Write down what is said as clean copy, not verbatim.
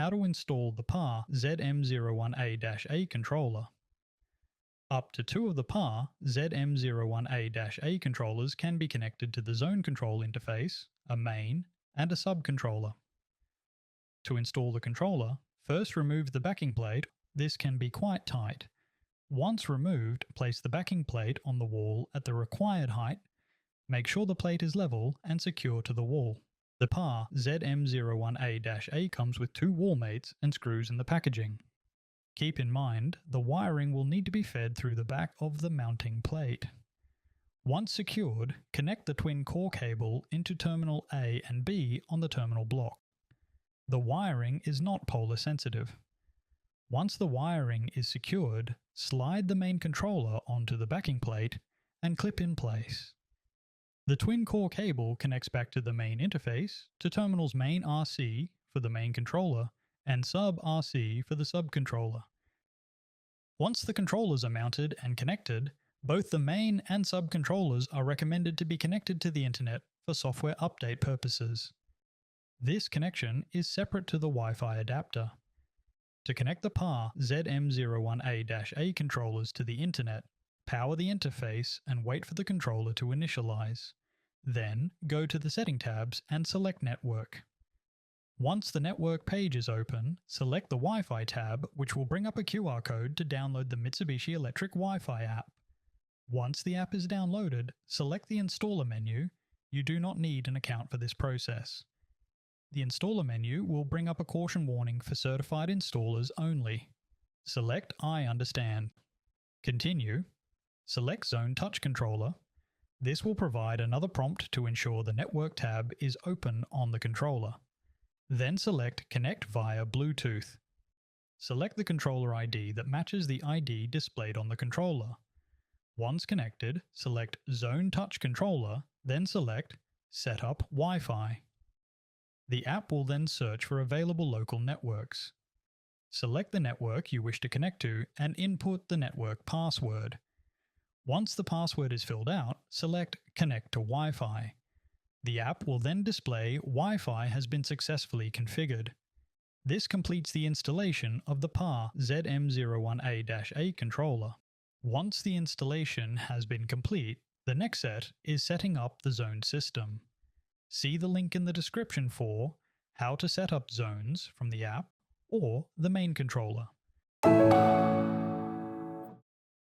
how to install the PAR-ZM01A-A controller. Up to 2 of the PAR-ZM01A-A controllers can be connected to the zone control interface, a main, and a subcontroller. To install the controller, first remove the backing plate. This can be quite tight. Once removed, place the backing plate on the wall at the required height. Make sure the plate is level and secure to the wall. The PAR-ZM01A-A comes with 2 wall mates and screws in the packaging. Keep in mind, the wiring will need to be fed through the back of the mounting plate. Once secured, connect the twin core cable into terminal A and B on the terminal block. The wiring is not polar sensitive. Once the wiring is secured, slide the main controller onto the backing plate and clip in place. The twin core cable connects back to the main interface, to terminals main RC for the main controller and sub RC for the subcontroller. Once the controllers are mounted and connected, both the main and subcontrollers are recommended to be connected to the internet for software update purposes. This connection is separate to the Wi-Fi adapter. To connect the PAR-ZM01A-A controllers to the internet, power the interface and wait for the controller to initialize. Then, go to the Setting tabs and select Network. Once the network page is open, select the Wi-Fi tab, which will bring up a QR code to download the Mitsubishi Electric Wi-Fi app. Once the app is downloaded, select the Installer menu. You do not need an account for this process. The Installer menu will bring up a caution warning for certified installers only. Select I understand. Continue. Select Zone Touch Controller. This will provide another prompt to ensure the Network tab is open on the controller. Then select Connect via Bluetooth. Select the controller ID that matches the ID displayed on the controller. Once connected, select Zone Touch Controller, then select Set up Wi-Fi. The app will then search for available local networks. Select the network you wish to connect to and input the network password. Once the password is filled out, select Connect to Wi-Fi. The app will then display Wi-Fi has been successfully configured. This completes the installation of the PAR-ZM01A-A controller. Once the installation has been complete, the next step is setting up the zone system. See the link in the description for how to set up zones from the app or the main controller.